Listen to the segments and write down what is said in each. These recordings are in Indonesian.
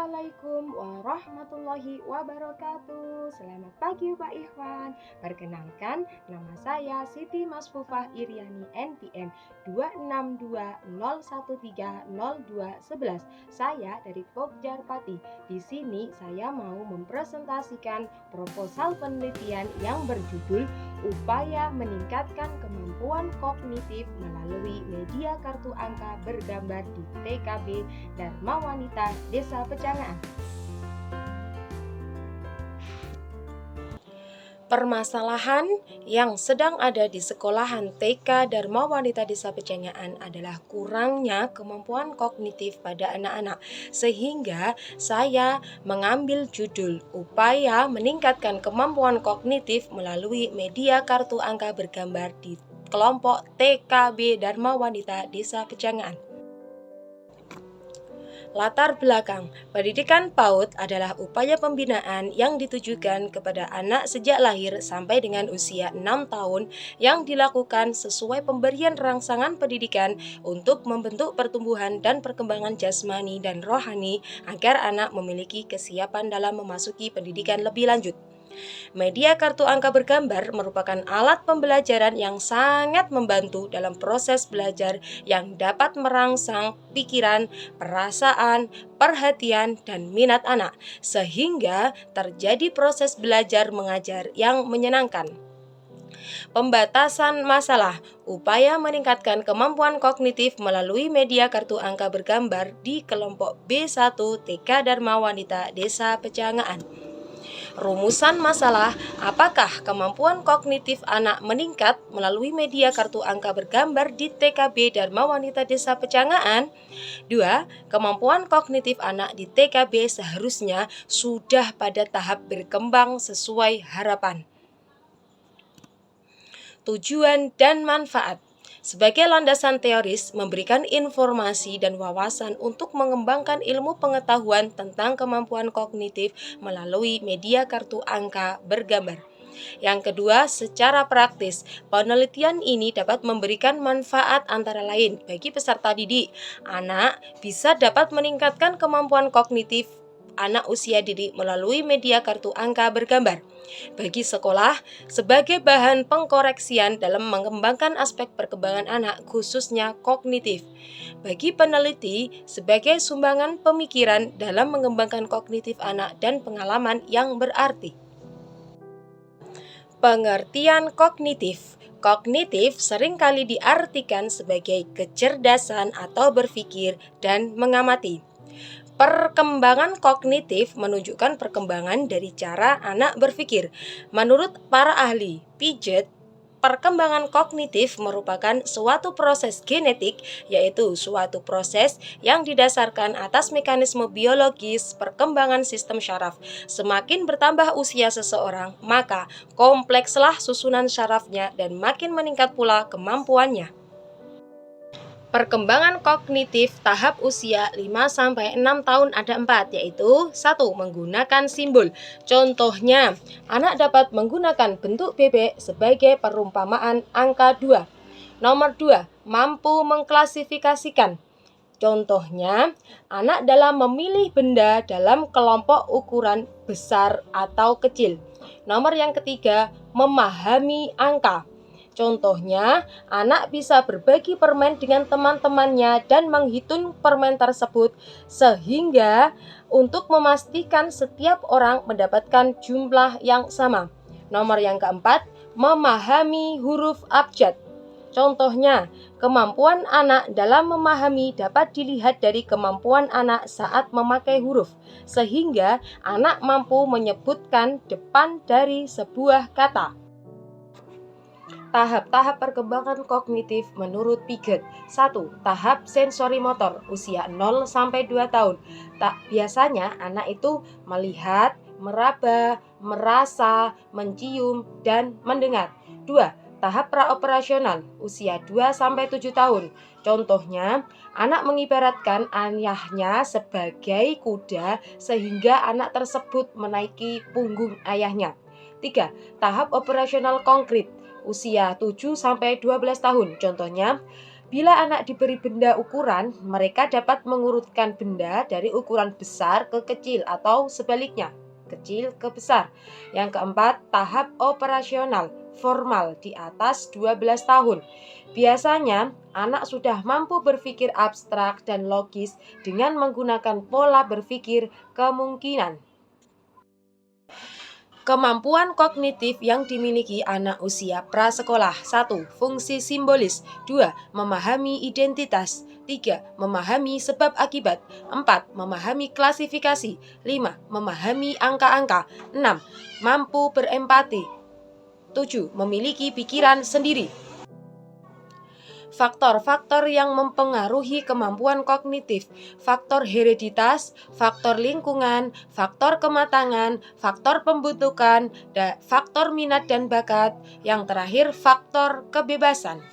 Assalamualaikum warahmatullahi wabarakatuh. Selamat pagi Pak Ikhwan. Perkenalkan, nama saya Siti Masfufah Iriani NPM 26201300211. Saya dari Pogjarpati. Di sini saya mau mempresentasikan proposal penelitian yang berjudul Upaya Meningkatkan Kemampuan Kognitif Melalui Media Kartu Angka Bergambar di TKB Dharma Wanita Desa Pecangaan. Permasalahan yang sedang ada di sekolahan TK Dharma Wanita Desa Pecangaan adalah kurangnya kemampuan kognitif pada anak-anak, sehingga saya mengambil judul Upaya Meningkatkan Kemampuan Kognitif Melalui Media Kartu Angka Bergambar di kelompok TKB Dharma Wanita Desa Pecangaan. Latar belakang pendidikan PAUD adalah upaya pembinaan yang ditujukan kepada anak sejak lahir sampai dengan usia 6 tahun yang dilakukan sesuai pemberian rangsangan pendidikan untuk membentuk pertumbuhan dan perkembangan jasmani dan rohani agar anak memiliki kesiapan dalam memasuki pendidikan lebih lanjut. Media kartu angka bergambar merupakan alat pembelajaran yang sangat membantu dalam proses belajar yang dapat merangsang pikiran, perasaan, perhatian, dan minat anak, sehingga terjadi proses belajar mengajar yang menyenangkan. Pembatasan masalah, upaya meningkatkan kemampuan kognitif melalui media kartu angka bergambar di kelompok B1 TK Dharma Wanita Desa Pecangaan. Rumusan masalah, apakah kemampuan kognitif anak meningkat melalui media kartu angka bergambar di TKB Dharma Wanita Desa Pecangaan? 2. Kemampuan kognitif anak di TKB seharusnya sudah pada tahap berkembang sesuai harapan. Tujuan dan manfaat. Sebagai landasan teoris, memberikan informasi dan wawasan untuk mengembangkan ilmu pengetahuan tentang kemampuan kognitif melalui media kartu angka bergambar. Yang kedua, secara praktis, penelitian ini dapat memberikan manfaat antara lain bagi peserta didik. Anak bisa dapat meningkatkan kemampuan kognitif anak usia dini melalui media kartu angka bergambar. Bagi sekolah, sebagai bahan pengkoreksian dalam mengembangkan aspek perkembangan anak khususnya kognitif. Bagi peneliti, sebagai sumbangan pemikiran dalam mengembangkan kognitif anak dan pengalaman yang berarti. Pengertian kognitif. Kognitif seringkali diartikan sebagai kecerdasan atau berpikir dan mengamati. Perkembangan kognitif menunjukkan perkembangan dari cara anak berpikir. Menurut para ahli, Piaget, perkembangan kognitif merupakan suatu proses genetik, yaitu suatu proses yang didasarkan atas mekanisme biologis perkembangan sistem syaraf. Semakin bertambah usia seseorang, maka komplekslah susunan syarafnya dan makin meningkat pula kemampuannya. Perkembangan kognitif tahap usia 5-6 tahun ada 4, yaitu 1. Menggunakan simbol. Contohnya, anak dapat menggunakan bentuk bebek sebagai perumpamaan angka 2. Nomor 2. Mampu mengklasifikasikan. Contohnya, anak dalam memilih benda dalam kelompok ukuran besar atau kecil. Nomor yang ketiga, memahami angka. Contohnya, anak bisa berbagi permen dengan teman-temannya dan menghitung permen tersebut sehingga untuk memastikan setiap orang mendapatkan jumlah yang sama. Nomor yang keempat, memahami huruf abjad. Contohnya, kemampuan anak dalam memahami dapat dilihat dari kemampuan anak saat memakai huruf, sehingga anak mampu menyebutkan depan dari sebuah kata. Tahap-tahap perkembangan kognitif menurut Piaget. 1. Tahap sensori motor, usia 0-2 tahun. Biasanya anak itu melihat, meraba, merasa, mencium, dan mendengar. 2. Tahap praoperasional, usia 2-7 tahun. Contohnya, anak mengibaratkan ayahnya sebagai kuda sehingga anak tersebut menaiki punggung ayahnya. 3. Tahap operasional konkret, usia 7-12 tahun. Contohnya, Bila anak diberi benda ukuran, mereka dapat mengurutkan benda dari ukuran besar ke kecil atau sebaliknya, kecil ke besar. Yang keempat, tahap operasional formal di atas 12 tahun. Biasanya, anak sudah mampu berpikir abstrak dan logis dengan menggunakan pola berpikir kemungkinan. Kemampuan kognitif yang dimiliki anak usia prasekolah. 1. Fungsi simbolis. 2. Memahami identitas. 3. Memahami sebab akibat. 4. Memahami klasifikasi. 5. Memahami angka-angka. 6. Mampu berempati. 7. Memiliki pikiran sendiri. Faktor-faktor yang mempengaruhi kemampuan kognitif: faktor hereditas, faktor lingkungan, faktor kematangan, faktor pembentukan, faktor minat dan bakat. Yang terakhir, faktor kebebasan.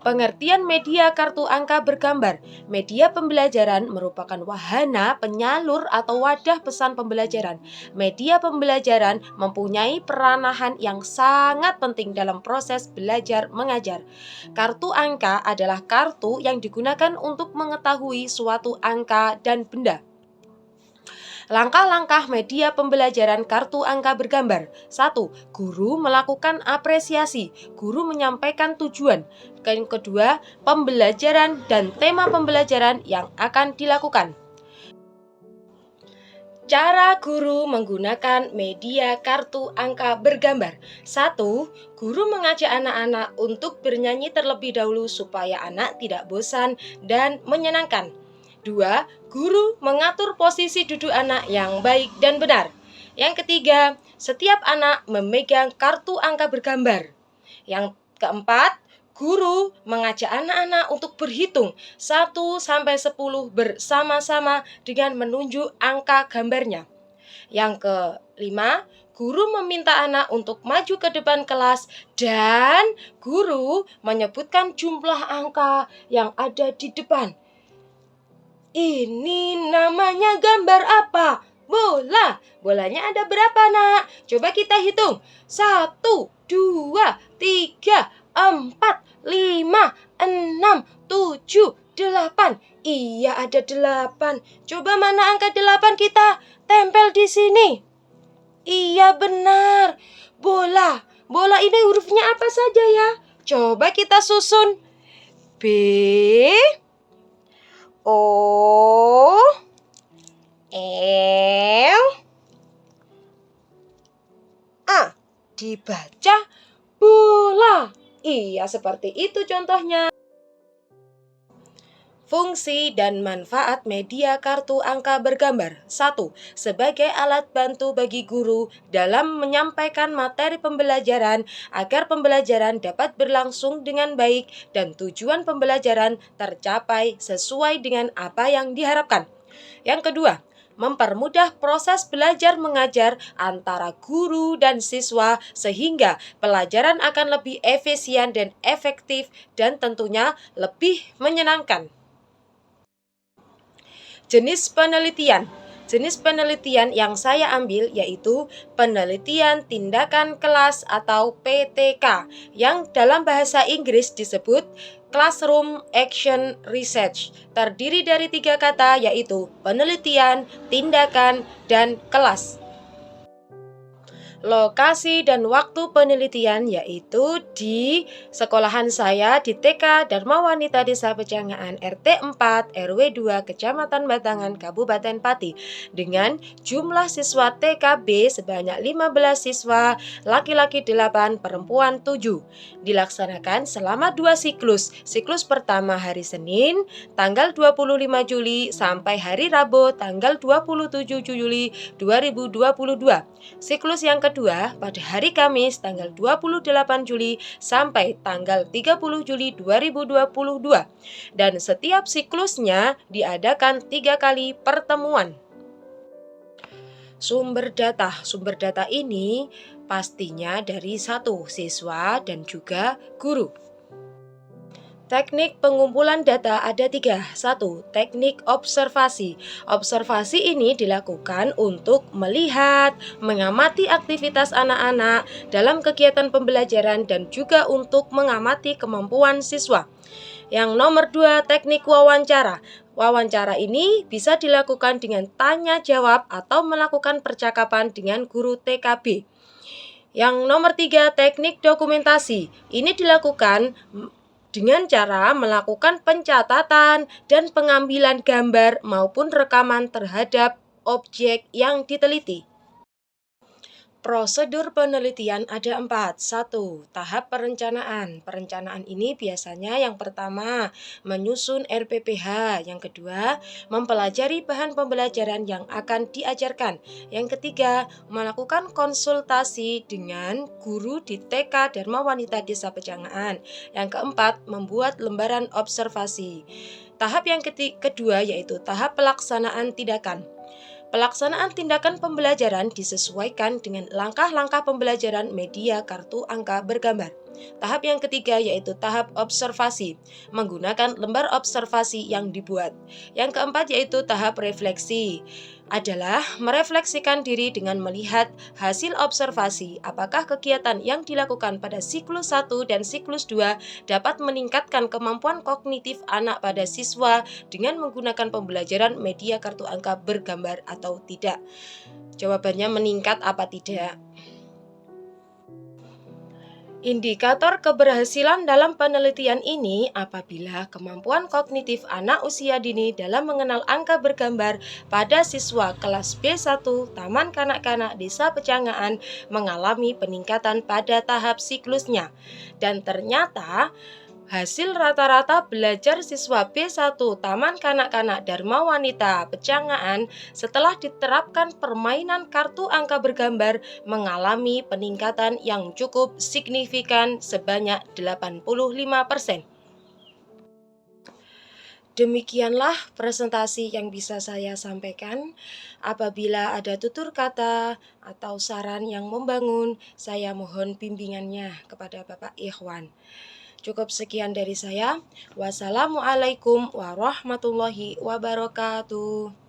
Pengertian media kartu angka bergambar. Media pembelajaran merupakan wahana penyalur atau wadah pesan pembelajaran. Media pembelajaran mempunyai peranan yang sangat penting dalam proses belajar mengajar. Kartu angka adalah kartu yang digunakan untuk mengetahui suatu angka dan benda. Langkah-langkah media pembelajaran kartu angka bergambar. 1. Guru melakukan apresiasi. Guru menyampaikan tujuan. Yang kedua, pembelajaran dan tema pembelajaran yang akan dilakukan. Cara guru menggunakan media kartu angka bergambar. 1. Guru mengajak anak-anak untuk bernyanyi terlebih dahulu supaya anak tidak bosan dan menyenangkan. 2. Guru mengatur posisi duduk anak yang baik dan benar. Yang ketiga, setiap anak memegang kartu angka bergambar. Yang keempat, guru mengajak anak-anak untuk berhitung 1 sampai 10 bersama-sama dengan menunjuk angka gambarnya. Yang kelima, guru meminta anak untuk maju ke depan kelas dan guru menyebutkan jumlah angka yang ada di depan. Ini namanya gambar apa? Bola. Bolanya ada berapa, Nak? Coba kita hitung. 1, 2, 3, 4, 5, 6, 7, 8. Iya, ada 8. Coba mana angka 8 kita? Tempel di sini. Iya, benar. Bola. Bola ini hurufnya apa saja ya? Coba kita susun. B, O, L, A. Dibaca bola. Iya, seperti itu contohnya. Fungsi dan manfaat media kartu angka bergambar. 1. Sebagai alat bantu bagi guru dalam menyampaikan materi pembelajaran agar pembelajaran dapat berlangsung dengan baik dan tujuan pembelajaran tercapai sesuai dengan apa yang diharapkan. Yang kedua, mempermudah proses belajar mengajar antara guru dan siswa sehingga pelajaran akan lebih efisien dan efektif dan tentunya lebih menyenangkan. Jenis penelitian. Jenis penelitian yang saya ambil yaitu penelitian tindakan kelas atau PTK yang dalam bahasa Inggris disebut Classroom Action Research. Terdiri dari 3 kata yaitu penelitian, tindakan, dan kelas. Lokasi dan waktu penelitian yaitu di sekolahan saya di TK Dharma Wanita Desa Pejangaan RT 4 RW 2 Kecamatan Batangan Kabupaten Pati dengan jumlah siswa TKB sebanyak 15 siswa, laki-laki 8, perempuan 7. Dilaksanakan selama 2 siklus. Siklus pertama hari Senin tanggal 25 Juli sampai hari Rabu tanggal 27 Juli 2022. Siklus yang kedua pada hari Kamis tanggal 28 Juli sampai tanggal 30 Juli 2022. Dan setiap siklusnya diadakan 3 kali pertemuan. Sumber data ini pastinya dari 1 siswa dan juga guru. Teknik pengumpulan data ada tiga. Satu, teknik observasi. Observasi ini dilakukan untuk melihat, mengamati aktivitas anak-anak dalam kegiatan pembelajaran dan juga untuk mengamati kemampuan siswa. Yang nomor dua, teknik wawancara. Wawancara ini bisa dilakukan dengan tanya jawab atau melakukan percakapan dengan guru TKB. Yang nomor tiga, teknik dokumentasi. Ini dilakukan dengan cara melakukan pencatatan dan pengambilan gambar maupun rekaman terhadap objek yang diteliti. Prosedur penelitian ada 4. 1. Tahap perencanaan. Perencanaan ini biasanya yang pertama, menyusun RPPH. Yang kedua, mempelajari bahan pembelajaran yang akan diajarkan. Yang ketiga, melakukan konsultasi dengan guru di TK Dharma Wanita Desa Pejangaan. Yang keempat, membuat lembaran observasi. Tahap yang kedua yaitu tahap pelaksanaan tindakan. Pelaksanaan tindakan pembelajaran disesuaikan dengan langkah-langkah pembelajaran media kartu angka bergambar. Tahap yang ketiga yaitu tahap observasi, menggunakan lembar observasi yang dibuat. Yang keempat yaitu tahap refleksi, adalah merefleksikan diri dengan melihat hasil observasi apakah kegiatan yang dilakukan pada siklus 1 dan siklus 2 dapat meningkatkan kemampuan kognitif anak pada siswa dengan menggunakan pembelajaran media kartu angka bergambar atau tidak. Jawabannya meningkat apa tidak? Indikator keberhasilan dalam penelitian ini apabila kemampuan kognitif anak usia dini dalam mengenal angka bergambar pada siswa kelas B1 Taman Kanak-kanak Desa Pejangaan mengalami peningkatan pada tahap siklusnya. Dan ternyata hasil rata-rata belajar siswa B1 Taman Kanak-kanak Dharma Wanita Pejangaan setelah diterapkan permainan kartu angka bergambar mengalami peningkatan yang cukup signifikan sebanyak 85%. Demikianlah presentasi yang bisa saya sampaikan. Apabila ada tutur kata atau saran yang membangun, saya mohon bimbingannya kepada Bapak Ikhwan. Cukup sekian dari saya. Wassalamualaikum warahmatullahi wabarakatuh.